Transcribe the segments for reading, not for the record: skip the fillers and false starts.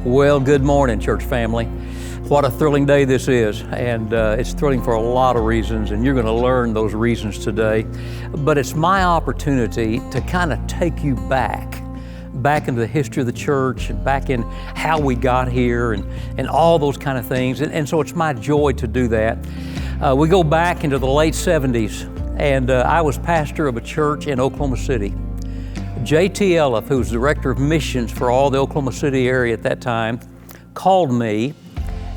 Well, good morning, church family. What a thrilling day this is, and it's thrilling for a lot of reasons, and you're going to learn those reasons today. But it's my opportunity to kind of take you back into the history of the church and back in how we got here and all those kind of things. And so it's my joy to do that. We go back into the late 70s, and I was pastor of a church in Oklahoma City. J.T. Elliff, who was director of missions for all the Oklahoma City area at that time, called me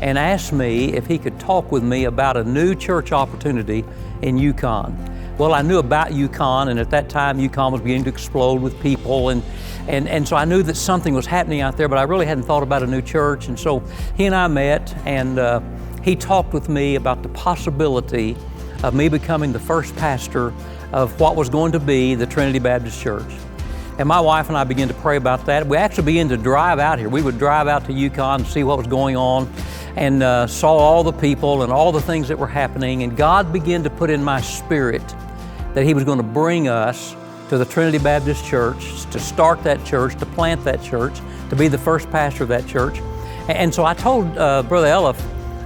and asked me if he could talk with me about a new church opportunity in Yukon. Well, I knew about Yukon, and at that time Yukon was beginning to explode with people, and so I knew that something was happening out there, but I really hadn't thought about a new church. And so he and I met, and he talked with me about the possibility of me becoming the first pastor of what was going to be the Trinity Baptist Church. And my wife and I began to pray about that. We actually began to drive out here. We would drive out to Yukon and see what was going on, and saw all the people and all the things that were happening. And God began to put in my spirit that He was going to bring us to the Trinity Baptist Church, to start that church, to plant that church, to be the first pastor of that church. And so I told Brother Elliff,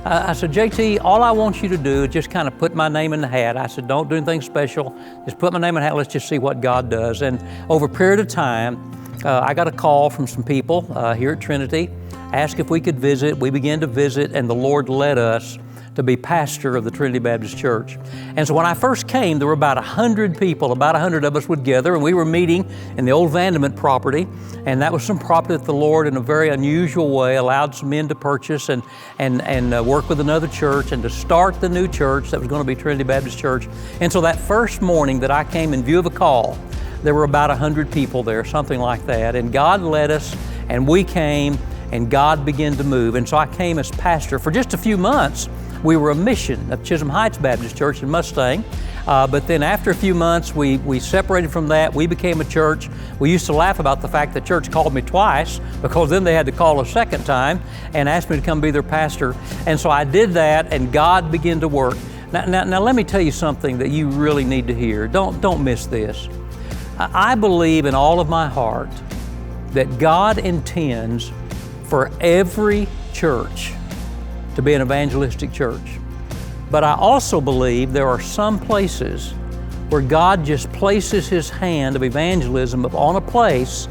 I said, JT, all I want you to do is just kind of put my name in the hat. I said, don't do anything special. Just put my name in the hat. Let's just see what God does. And over a period of time, I got a call from some people here at Trinity, asked if we could visit. We began to visit, and the Lord led us to be pastor of the Trinity Baptist Church. And so when I first came, there were about 100 people, about 100 of us would gather, and we were meeting in the old Vandament property, and that was some property that the Lord, in a very unusual way, allowed some men to purchase and work with another church and to start the new church that was going to be Trinity Baptist Church. And so that first morning that I came in view of a call, there were about 100 people there, something like that, and God led us, and we came, and God began to move. And so I came as pastor. For just a few months, we were a mission of Chisholm Heights Baptist Church in Mustang. But then after a few months, we separated from that. We became a church. We used to laugh about the fact that church called me twice, because then they had to call a second time and ask me to come be their pastor. And so I did that, and God began to work. Now let me tell you something that you really need to hear. Don't miss this. I believe in all of my heart that God intends for every church to be an evangelistic church. But I also believe there are some places where God just places His hand of evangelism on a place,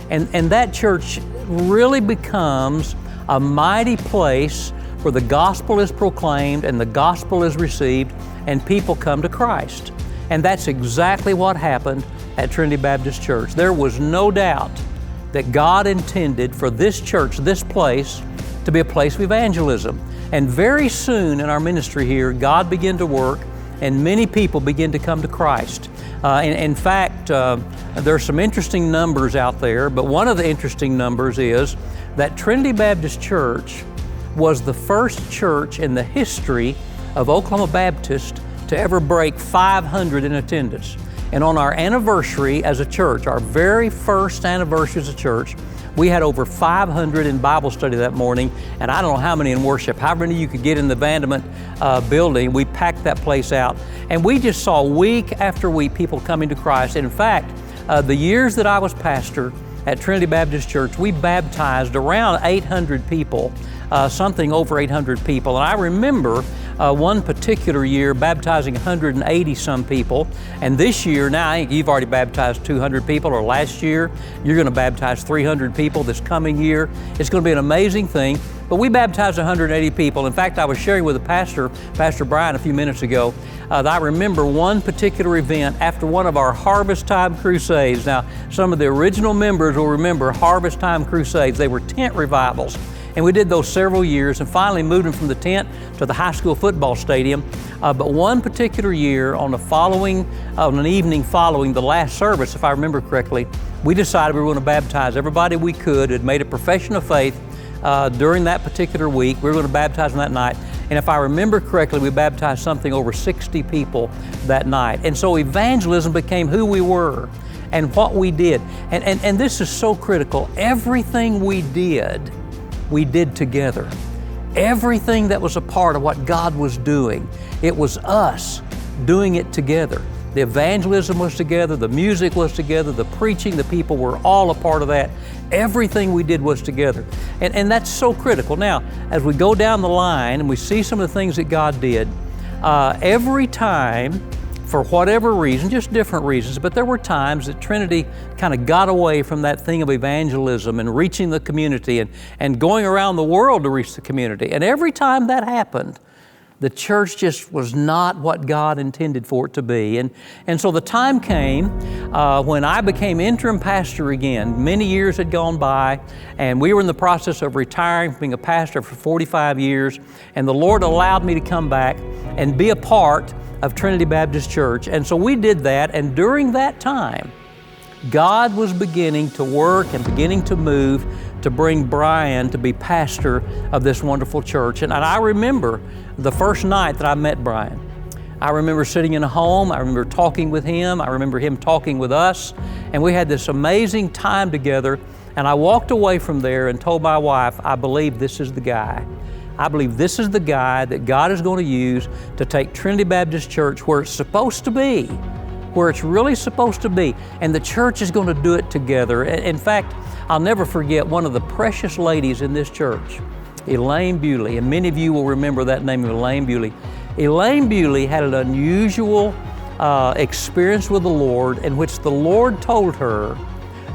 and that church really becomes a mighty place where the gospel is proclaimed and the gospel is received and people come to Christ. And that's exactly what happened at Trinity Baptist Church. There was no doubt that God intended for this church, this place, to be a place of evangelism. And very soon in our ministry here, God began to work, and many people began to come to Christ. In fact, there are some interesting numbers out there, but one of the interesting numbers is that Trinity Baptist Church was the first church in the history of Oklahoma Baptist to ever break 500 in attendance. And on our anniversary as a church, our very first anniversary as a church, we had over 500 in Bible study that morning, and I don't know how many in worship. However many you could get in the Vandament building, we packed that place out. And we just saw week after week people coming to Christ. And in fact, the years that I was pastor at Trinity Baptist Church, we baptized around 800 people, something over 800 people. And I remember one particular year baptizing 180 some people, and this year, now I think you've already baptized 200 people, or last year you're going to baptize 300 people this coming year. It's going to be an amazing thing. But we baptized 180 people. In fact, I was sharing with a pastor, Pastor Brian, a few minutes ago, that I remember one particular event after one of our Harvest Time Crusades. Now, some of the original members will remember Harvest Time Crusades. They were tent revivals. And we did those several years, and finally moved them from the tent to the high school football stadium. But one particular year, on an evening following the last service, if I remember correctly, we decided we were going to baptize everybody we could who had made a profession of faith during that particular week. We were going to baptize them that night. And if I remember correctly, we baptized something over 60 people that night. And so evangelism became who we were and what we did. And this is so critical. Everything we did together. Everything that was a part of what God was doing, it was us doing it together. The evangelism was together, the music was together, the preaching, the people were all a part of that. Everything we did was together. And that's so critical. Now, as we go down the line and we see some of the things that God did, every time, for whatever reason, just different reasons, but there were times that Trinity kind of got away from that thing of evangelism and reaching the community and going around the world to reach the community. And every time that happened, the church just was not what God intended for it to be. And so the time came when I became interim pastor again. Many years had gone by, and we were in the process of retiring from being a pastor for 45 years, and the Lord allowed me to come back and be a part of Trinity Baptist Church. And so we did that, and during that time, God was beginning to work and beginning to move to bring Brian to be pastor of this wonderful church. And I remember the first night that I met Brian. I remember sitting in a home, I remember talking with him, I remember him talking with us, and we had this amazing time together. And I walked away from there and told my wife, I believe this is the guy. I believe this is the guy that God is going to use to take Trinity Baptist Church where it's supposed to be, where it's really supposed to be. And the church is going to do it together. In fact, I'll never forget one of the precious ladies in this church, Elaine Bewley, and many of you will remember that name, Elaine Bewley. Elaine Bewley had an unusual experience with the Lord in which the Lord told her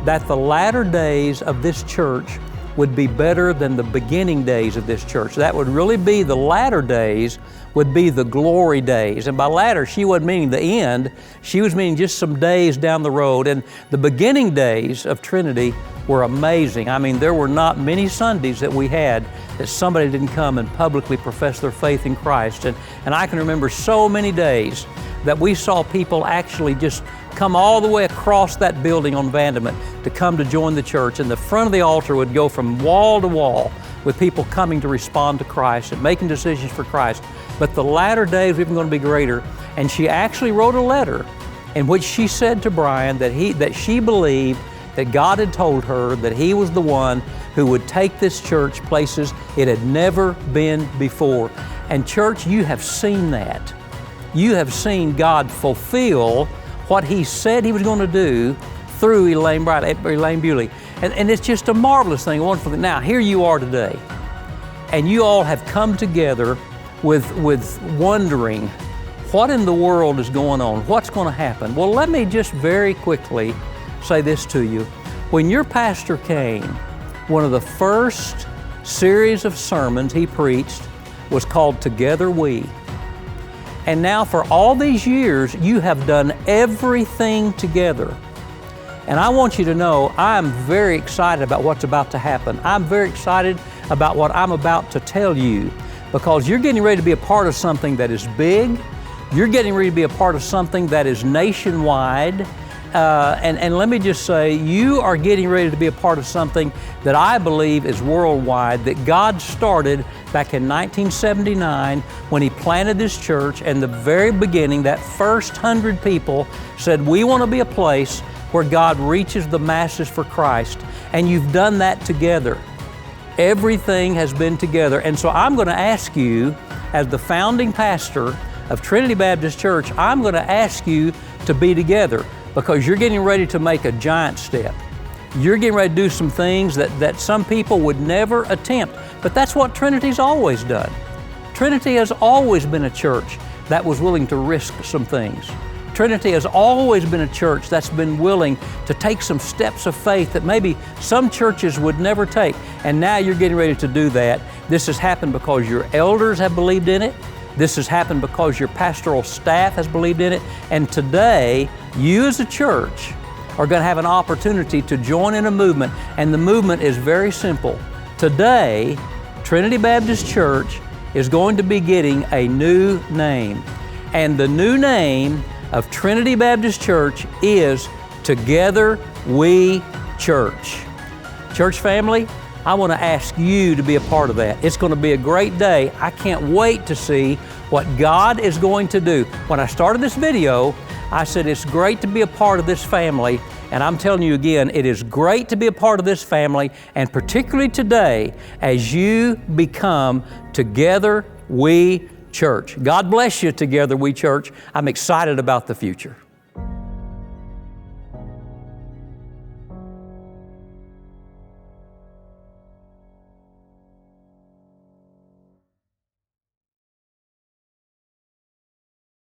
that the latter days of this church would be better than the beginning days of this church. That would really be the latter days, would be the glory days. And by latter, she wasn't meaning the end, she was meaning just some days down the road. And the beginning days of Trinity were amazing. I mean, there were not many Sundays that we had that somebody didn't come and publicly profess their faith in Christ. And I can remember so many days that we saw people actually just come all the way across that building on Vandermont to come to join the church. And the front of the altar would go from wall to wall with people coming to respond to Christ and making decisions for Christ. But the latter days were even going to be greater. And she actually wrote a letter in which she said to Brian that she believed that God had told her that he was the one who would take this church places it had never been before. And church, you have seen that. You have seen God fulfill what He said He was going to do through Elaine Bewley. And it's just a marvelous thing, a wonderful thing. Now, here you are today, and you all have come together with wondering, what in the world is going on? What's going to happen? Well, let me just very quickly say this to you. When your pastor came, one of the first series of sermons he preached was called Together We. And now for all these years, you have done everything together. And I want you to know, I'm very excited about what's about to happen. I'm very excited about what I'm about to tell you, because you're getting ready to be a part of something that is big. You're getting ready to be a part of something that is nationwide. And let me just say, you are getting ready to be a part of something that I believe is worldwide, that God started back in 1979 when He planted this church. And the very beginning, that first 100 people said, we want to be a place where God reaches the masses for Christ. And you've done that together. Everything has been together. And so I'm going to ask you, as the founding pastor of Trinity Baptist Church, I'm going to ask you to be together, because you're getting ready to make a giant step. You're getting ready to do some things that some people would never attempt. But that's what Trinity's always done. Trinity has always been a church that was willing to risk some things. Trinity has always been a church that's been willing to take some steps of faith that maybe some churches would never take. And now you're getting ready to do that. This has happened because your elders have believed in it. This has happened because your pastoral staff has believed in it. And today, you as a church are going to have an opportunity to join in a movement. And the movement is very simple. Today, Trinity Baptist Church is going to be getting a new name. And the new name of Trinity Baptist Church is Together We Church. Church family, I want to ask you to be a part of that. It's going to be a great day. I can't wait to see what God is going to do. When I started this video, I said it's great to be a part of this family. And I'm telling you again, it is great to be a part of this family, and particularly today as you become Together We Church. God bless you, Together We Church. I'm excited about the future.